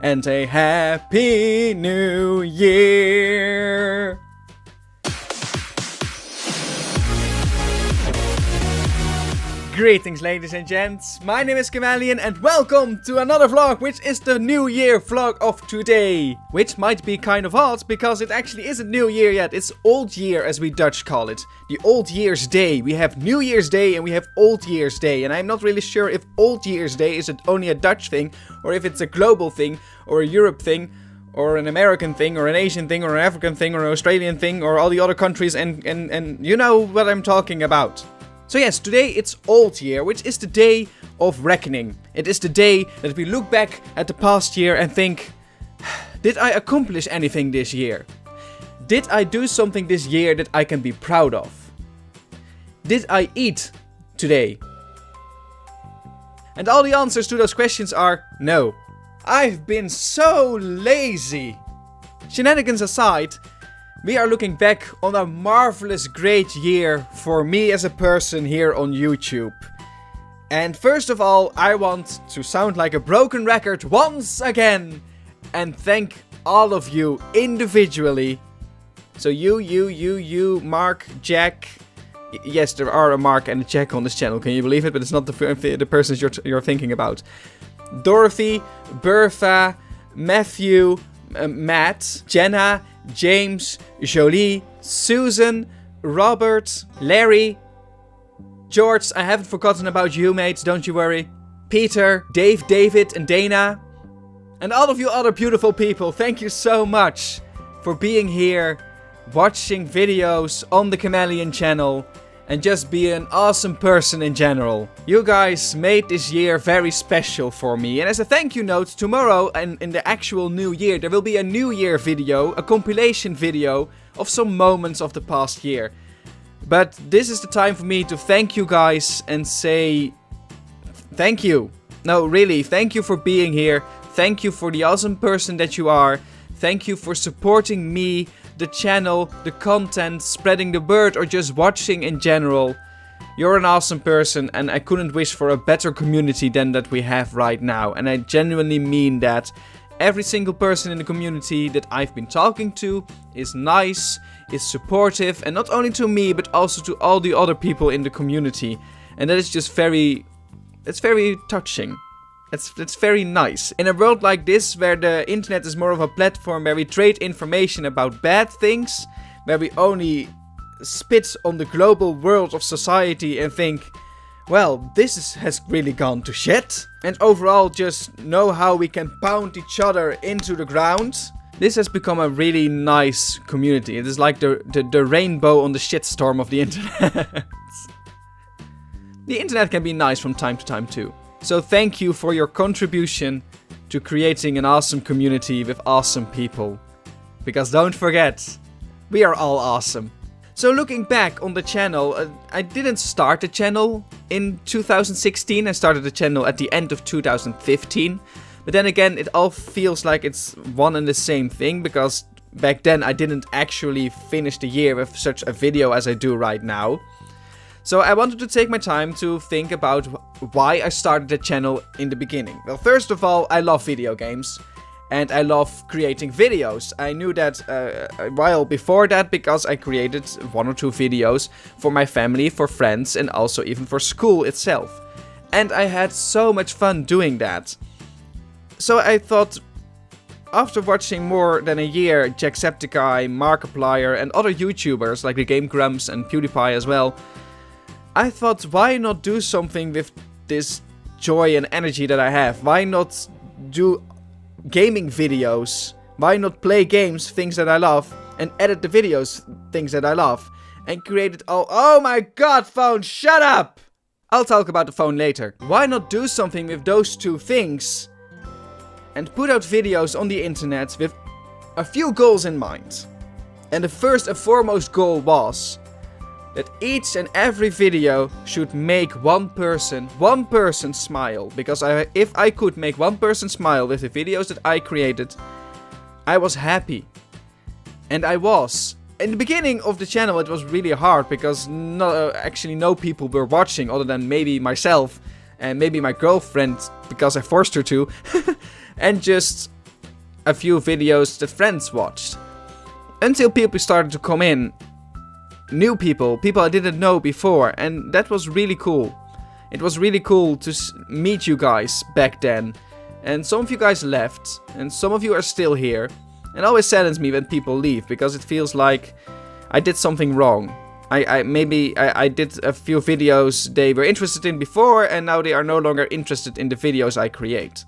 and a Happy New Year! Greetings ladies and gents, my name is Chameleon and welcome to another vlog, which is the New Year vlog of today. Which might be kind of odd, because it actually isn't New Year yet, it's Old Year as we Dutch call it. The Old Year's Day. We have New Year's Day and we have Old Year's Day. And I'm not really sure if Old Year's Day is only a Dutch thing, or if it's a global thing, or a Europe thing, or an American thing, or an Asian thing, or an African thing, or an Australian thing, or all the other countries, and you know what I'm talking about. So yes, today it's Old Year, which is the day of reckoning. It is the day that we look back at the past year and think, did I accomplish anything this year? Did I do something this year that I can be proud of? Did I eat today? And all the answers to those questions are no. I've been so lazy. Shenanigans aside, we are looking back on a marvelous great year for me as a person here on YouTube. And first of all, I want to sound like a broken record once again and thank all of you individually. So you, Mark, Jack. Yes, there are a Mark and a Jack on this channel, can you believe it? But it's not the persons you're thinking about. Dorothy, Bertha, Matthew, Matt, Jenna, James, Jolie, Susan, Robert, Larry, George, I haven't forgotten about you, mate, don't you worry. Peter, Dave, David, and Dana. And all of you other beautiful people, thank you so much for being here, watching videos on the Chameleon channel, and just be an awesome person in general. You guys made this year very special for me. And as a thank you note, tomorrow and in the actual new year, there will be a New Year video, a compilation video of some moments of the past year. But this is the time for me to thank you guys and say thank you. No, really, thank you for being here. Thank you for the awesome person that you are. Thank you for supporting me, the channel, the content, spreading the word, or just watching in general. You're an awesome person and I couldn't wish for a better community than that we have right now. And I genuinely mean that. Every single person in the community that I've been talking to is nice, is supportive, and not only to me but also to all the other people in the community. And that is just very touching. It's very nice. In a world like this, where the internet is more of a platform where we trade information about bad things, where we only spit on the global world of society and think, well, this has really gone to shit, and overall just know how we can pound each other into the ground, this has become a really nice community. It is like the rainbow on the shitstorm of the internet. The internet can be nice from time to time too. So thank you for your contribution to creating an awesome community with awesome people. Because don't forget, we are all awesome. So looking back on the channel, I didn't start the channel in 2016. I started the channel at the end of 2015. But then again, it all feels like it's one and the same thing. Because back then I didn't actually finish the year with such a video as I do right now. So I wanted to take my time to think about why I started the channel in the beginning. Well, first of all, I love video games. And I love creating videos. I knew that a while before that because I created 1 or 2 videos for my family, for friends, and also even for school itself. And I had so much fun doing that. So I thought, after watching more than a year Jacksepticeye, Markiplier, and other YouTubers like the Game Grumps and PewDiePie as well, I thought, why not do something with this joy and energy that I have? Why not do gaming videos? Why not play games, things that I love, and edit the videos, things that I love, and create it all? Oh my god, phone, shut up! I'll talk about the phone later. Why not do something with those two things and put out videos on the internet with a few goals in mind? And the first and foremost goal was that each and every video should make one person smile. Because if I could make one person smile with the videos that I created, I was happy. And I was. In the beginning of the channel it was really hard because actually no people were watching other than maybe myself and maybe my girlfriend because I forced her to. And just a few videos that friends watched. Until people started to come in. New people I didn't know before, and that was really cool. It was really cool to meet you guys back then. And some of you guys left, and some of you are still here. It always saddens me when people leave, because it feels like I did something wrong. Maybe I did a few videos they were interested in before, and now they are no longer interested in the videos I create.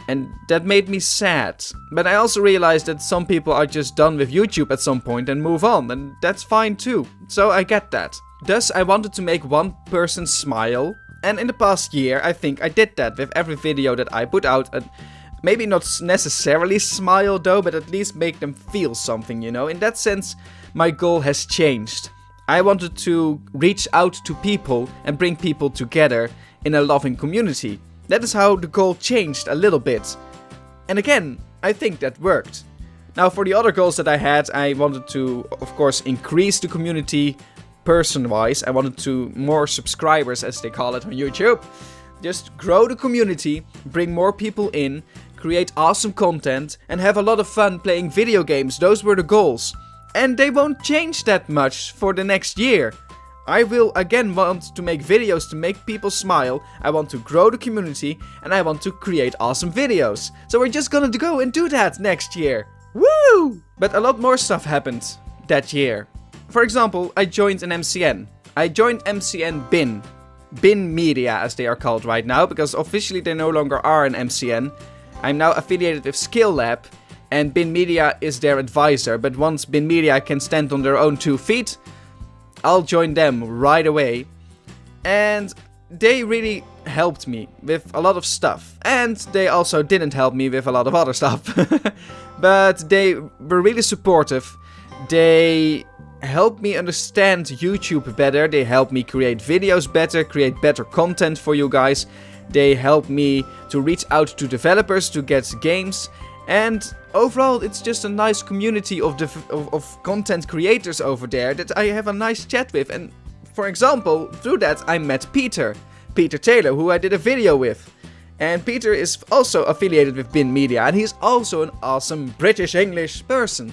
And that made me sad. But I also realized that some people are just done with YouTube at some point and move on, and that's fine too. So I get that. Thus, I wanted to make one person smile, and in the past year I think I did that with every video that I put out. Maybe not necessarily smile though, but at least make them feel something, you know. In that sense, my goal has changed. I wanted to reach out to people and bring people together in a loving community. That is how the goal changed a little bit. And again, I think that worked. Now for the other goals that I had, I wanted to, of course, increase the community person-wise. I wanted to more subscribers, as they call it on YouTube. Just grow the community, bring more people in, create awesome content, and have a lot of fun playing video games. Those were the goals. And they won't change that much for the next year. I will again want to make videos to make people smile, I want to grow the community, and I want to create awesome videos. So we're just gonna go and do that next year. Woo! But a lot more stuff happened that year. For example, I joined an MCN. I joined MCN Bin. Bin Media, as they are called right now, because officially they no longer are an MCN. I'm now affiliated with Skill Lab, and Bin Media is their advisor. But once Bin Media can stand on their own 2 feet, I'll join them right away. And they really helped me with a lot of stuff. And they also didn't help me with a lot of other stuff. But they were really supportive. They helped me understand YouTube better. They helped me create videos better, create better content for you guys. They helped me to reach out to developers to get games. And overall, it's just a nice community of content creators over there that I have a nice chat with. And for example, through that I met Peter Taylor, who I did a video with. And Peter is also affiliated with Bin Media, and he's also an awesome British English person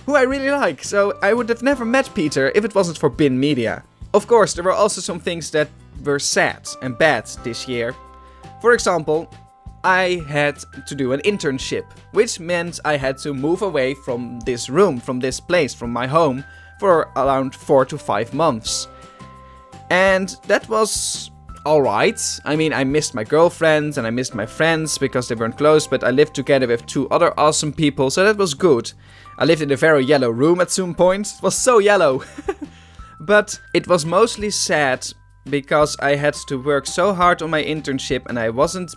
who I really like. So I would have never met Peter if it wasn't for Bin Media. Of course, there were also some things that were sad and bad this year. For example, I had to do an internship, which meant I had to move away from this room, from this place, from my home, for around 4 to 5 months. And that was alright. I mean, I missed my girlfriend and I missed my friends because they weren't close, but I lived together with 2 other awesome people, so that was good. I lived in a very yellow room at some point. It was so yellow. But it was mostly sad because I had to work so hard on my internship and I wasn't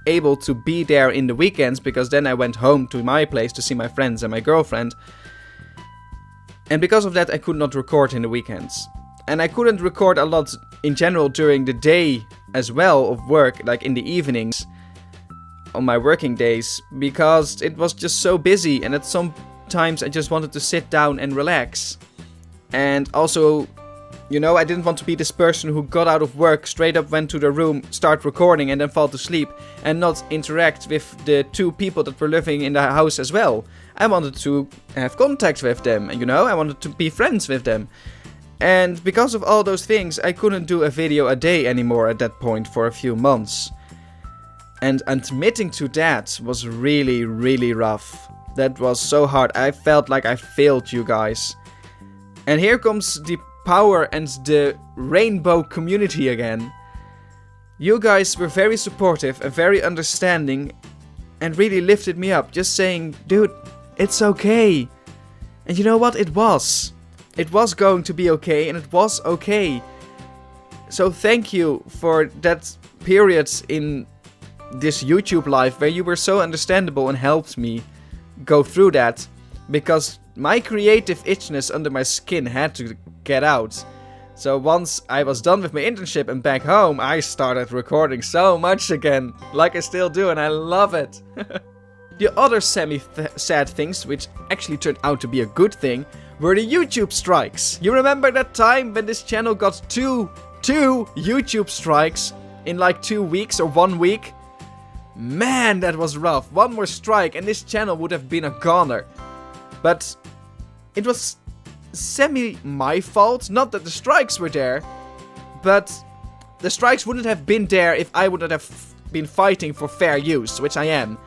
able to be there in the weekends, because then I went home to my place to see my friends and my girlfriend. And because of that I could not record in the weekends. And I couldn't record a lot in general during the day as well of work, like in the evenings on my working days, because it was just so busy, and at some times I just wanted to sit down and relax. And also, you know, I didn't want to be this person who got out of work, straight up went to the room, start recording and then fall to sleep and not interact with the 2 people that were living in the house as well. I wanted to have contact with them, you know, I wanted to be friends with them. And because of all those things, I couldn't do a video a day anymore at that point for a few months. And admitting to that was really, really rough. That was so hard. I felt like I failed you guys. And here comes the power and the rainbow community again. You guys were very supportive and very understanding and really lifted me up, just saying, dude, it's okay. And you know what? It was. It was going to be okay, and it was okay. So thank you for that period in this YouTube life where you were so understandable and helped me go through that, because my creative itchiness under my skin had to get out. So once I was done with my internship and back home, I started recording so much again, like I still do, and I love it. The other semi-sad things, which actually turned out to be a good thing, were the YouTube strikes. You remember that time when this channel got two YouTube strikes in like 2 weeks or 1 week? Man, that was rough. One more strike and this channel would have been a goner. But it was semi my fault. Not that the strikes were there, but the strikes wouldn't have been there if I wouldn't have been fighting for fair use, which I am.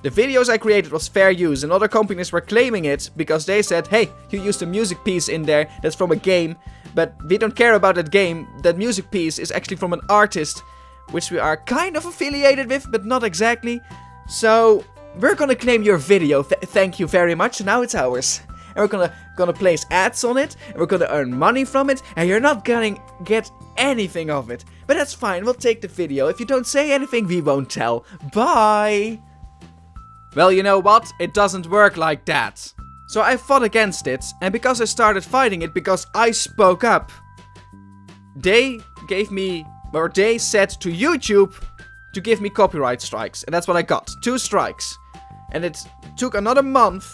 The videos I created was fair use, and other companies were claiming it because they said, hey, you used a music piece in there that's from a game, but we don't care about that game. That music piece is actually from an artist, which we are kind of affiliated with, but not exactly. So we're gonna claim your video, thank you very much, and now it's ours. And we're gonna place ads on it, and we're gonna earn money from it, and you're not gonna get anything of it. But that's fine, we'll take the video. If you don't say anything, we won't tell. Bye! Well, you know what? It doesn't work like that. So I fought against it, and because I started fighting it, because I spoke up, they gave me, or they said to YouTube to give me copyright strikes. And that's what I got. 2 strikes. And it took another month,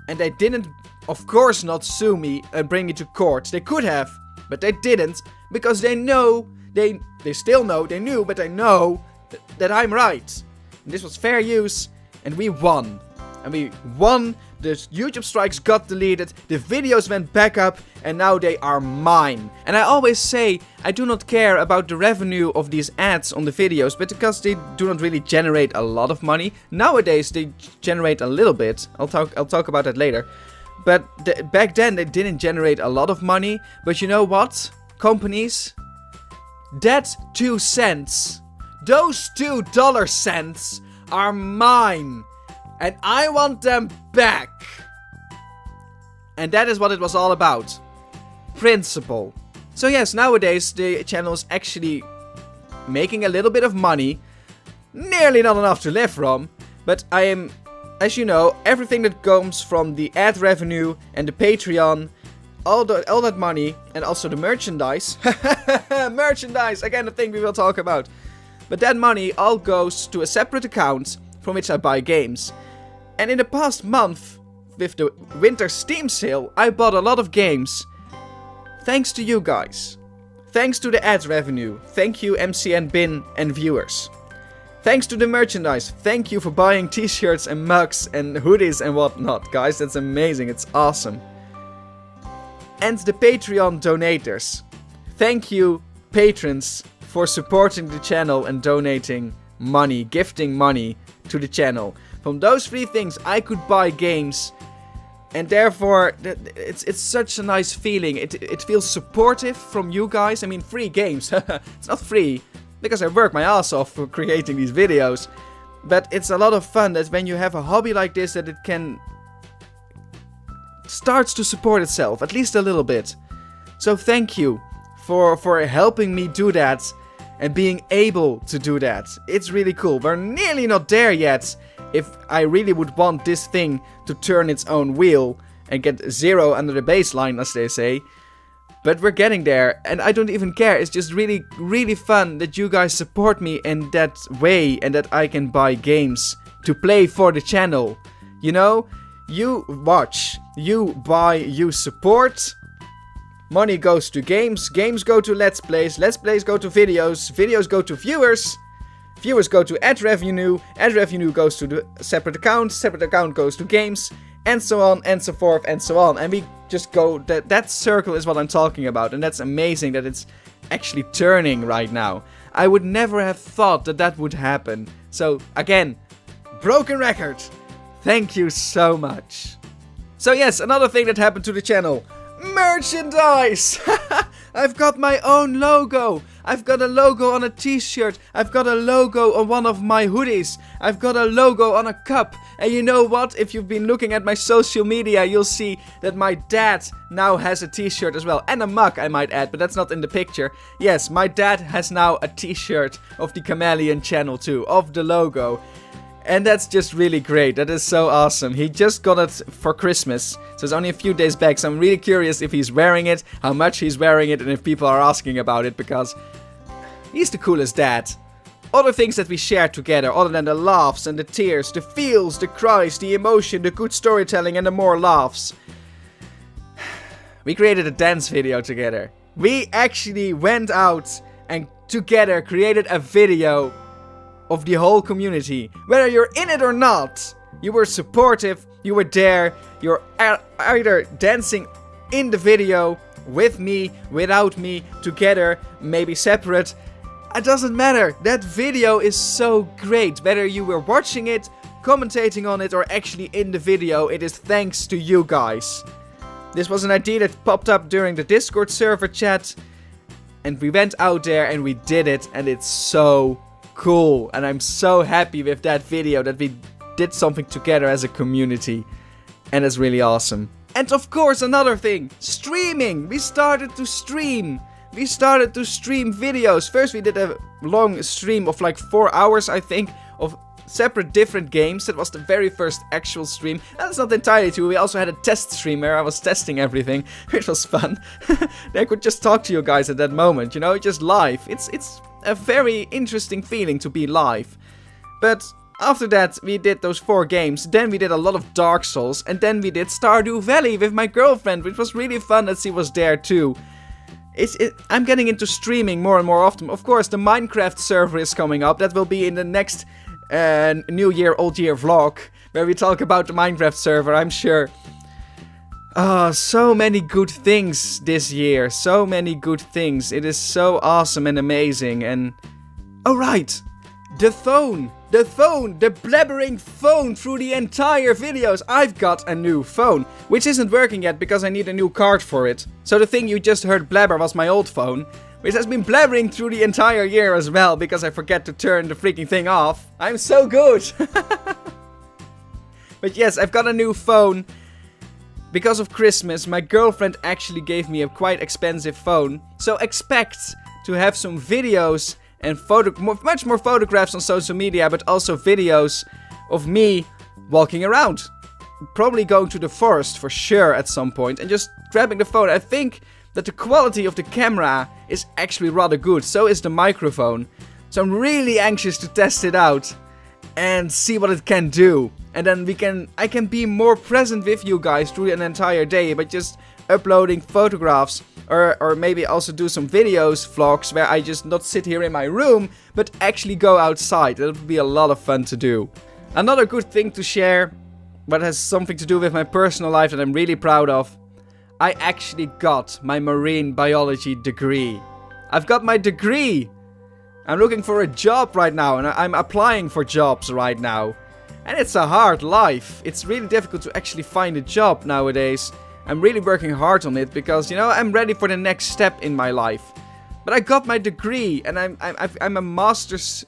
and they didn't, of course, not sue me and bring me to court. They could have, but they didn't, because they know, they still know, they knew, but they know that I'm right. And this was fair use. And we won. And we won. The YouTube strikes got deleted. The videos went back up. And now they are mine. And I always say I do not care about the revenue of these ads on the videos. But because they do not really generate a lot of money. Nowadays they generate a little bit. I'll talk about that later. But back then they didn't generate a lot of money. But you know what? Companies. That 2 cents. Those $2 cents are mine, and I want them back. And that is what it was all about. Principle. So yes, nowadays the channel is actually making a little bit of money. Nearly not enough to live from, but I am, as you know, everything that comes from the ad revenue and the Patreon, all that money, and also the merchandise. Merchandise, again a thing we will talk about. But that money all goes to a separate account from which I buy games. And in the past month, with the winter Steam sale, I bought a lot of games. Thanks to you guys. Thanks to the ad revenue. Thank you MCN Bin and viewers. Thanks to the merchandise. Thank you for buying t-shirts and mugs and hoodies and whatnot. Guys, that's amazing. It's awesome. And the Patreon donators. Thank you, patrons, for supporting the channel and donating money, gifting money to the channel. From those 3 things I could buy games, and therefore it's such a nice feeling. It feels supportive from you guys. I mean, free games. It's not free because I work my ass off for creating these videos, but it's a lot of fun that when you have a hobby like this, that it can starts to support itself, at least a little bit. So thank you for helping me do that and being able to do that. It's really cool. We're nearly not there yet. If I really would want this thing to turn its own wheel and get 0 under the baseline, as they say. But we're getting there, and I don't even care. It's just really, really fun that you guys support me in that way, and that I can buy games to play for the channel. You know, you watch, you buy, you support. Money goes to games, games go to Let's Plays, Let's Plays go to videos, videos go to viewers, viewers go to ad revenue goes to the separate account goes to games, and so on and so forth and so on. And we just go, that circle is what I'm talking about, and that's amazing that it's actually turning right now. I would never have thought that that would happen. So again, broken record, thank you so much. So yes, another thing that happened to the channel. Merchandise! I've got my own logo. I've got a logo on a t-shirt. I've got a logo on one of my hoodies. I've got a logo on a cup. And you know what? If you've been looking at my social media, you'll see that my dad now has a t-shirt as well. And a mug, I might add, but that's not in the picture. Yes, my dad has now a t-shirt of the Chameleon channel too, of the logo. And that's just really great. That is so awesome. He just got it for Christmas, so it's only a few days back. So I'm really curious if he's wearing it, how much he's wearing it, and if people are asking about it, because he's the coolest dad. Other things that we share together, other than the laughs and the tears, the feels, the cries, the emotion, the good storytelling, and the more laughs. We created a dance video together. We actually went out and together created a video of the whole community. Whether you're in it or not, you were supportive, you were there, you're either dancing in the video, with me, without me, together, maybe separate. It doesn't matter. That video is so great. Whether you were watching it, commentating on it, or actually in the video, it is thanks to you guys. This was an idea that popped up during the Discord server chat, and we went out there and we did it, and it's so cool. And I'm so happy with that video that we did something together as a community, and it's really awesome. And of course, another thing, streaming. We started to stream videos. First we did a long stream of like 4 hours, I think, of separate different games. That was the very first actual stream. That's not entirely true. We also had a test stream where I was testing everything, which was fun. I could just talk to you guys at that moment, you know, just live. It's a very interesting feeling to be live. But after that, we did those 4 games, then we did a lot of Dark Souls, and then we did Stardew Valley with my girlfriend, which was really fun that she was there too. I'm getting into streaming more and more often. Of course, the Minecraft server is coming up. That will be in the next New Year, Old Year vlog, where we talk about the Minecraft server, I'm sure. So many good things this year, so many good things. It is so awesome and amazing, and... Oh right! The phone, the blabbering phone through the entire videos. I've got a new phone, which isn't working yet because I need a new card for it. So the thing you just heard blabber was my old phone, which has been blabbering through the entire year as well because I forget to turn the freaking thing off. I'm so good. But yes, I've got a new phone. Because of Christmas, my girlfriend actually gave me a quite expensive phone. So expect to have some videos and much more photographs on social media, but also videos of me walking around. Probably going to the forest for sure at some point and just grabbing the phone. I think that the quality of the camera is actually rather good. So is the microphone. So I'm really anxious to test it out and see what it can do. And then I can be more present with you guys through an entire day by just uploading photographs. Or maybe also do some videos, vlogs, where I just not sit here in my room, but actually go outside. That would be a lot of fun to do. Another good thing to share, but has something to do with my personal life that I'm really proud of. I actually got my marine biology degree. I've got my degree! I'm looking for a job right now, and I'm applying for jobs right now. And it's a hard life. It's really difficult to actually find a job nowadays. I'm really working hard on it because, you know, I'm ready for the next step in my life. But I got my degree, and I'm a master's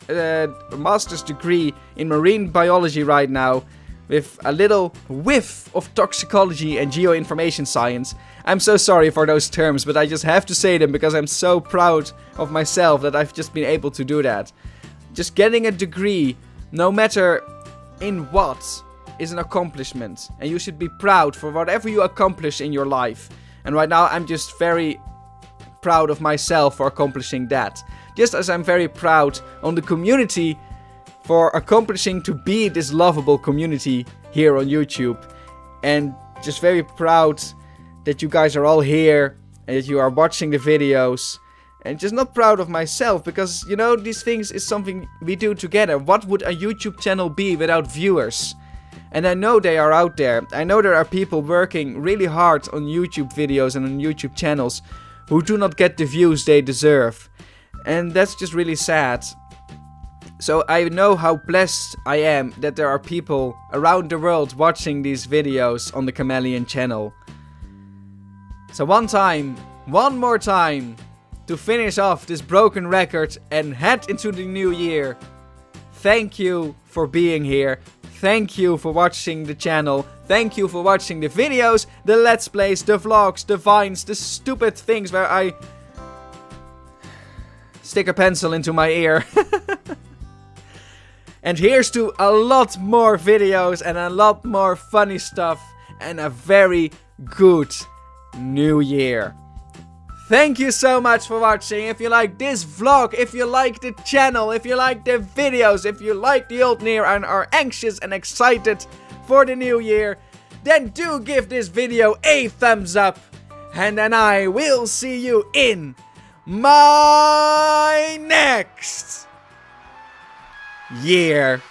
degree in marine biology right now, with a little whiff of toxicology and geoinformation science. I'm so sorry for those terms, but I just have to say them because I'm so proud of myself that I've just been able to do that. Just getting a degree, no matter in what, is an accomplishment, and you should be proud for whatever you accomplish in your life. And right now I'm just very proud of myself for accomplishing that, just as I'm very proud on the community for accomplishing to be this lovable community here on YouTube, and just very proud that you guys are all here and that you are watching the videos, and just not proud of myself because, you know, these things is something we do together. What would a YouTube channel be without viewers? And I know they are out there. I know there are people working really hard on YouTube videos and on YouTube channels who do not get the views they deserve. And that's just really sad. So I know how blessed I am that there are people around the world watching these videos on the Chameleon channel. So one more time, to finish off this broken record and head into the new year. Thank you for being here. Thank you for watching the channel. Thank you for watching the videos, the let's plays, the vlogs, the vines, the stupid things where I stick a pencil into my ear. And here's to a lot more videos and a lot more funny stuff and a very good new year. Thank you so much for watching. If you like this vlog, if you like the channel, if you like the videos, if you like the old year and are anxious and excited for the new year, then do give this video a thumbs up. And then I will see you in my next year.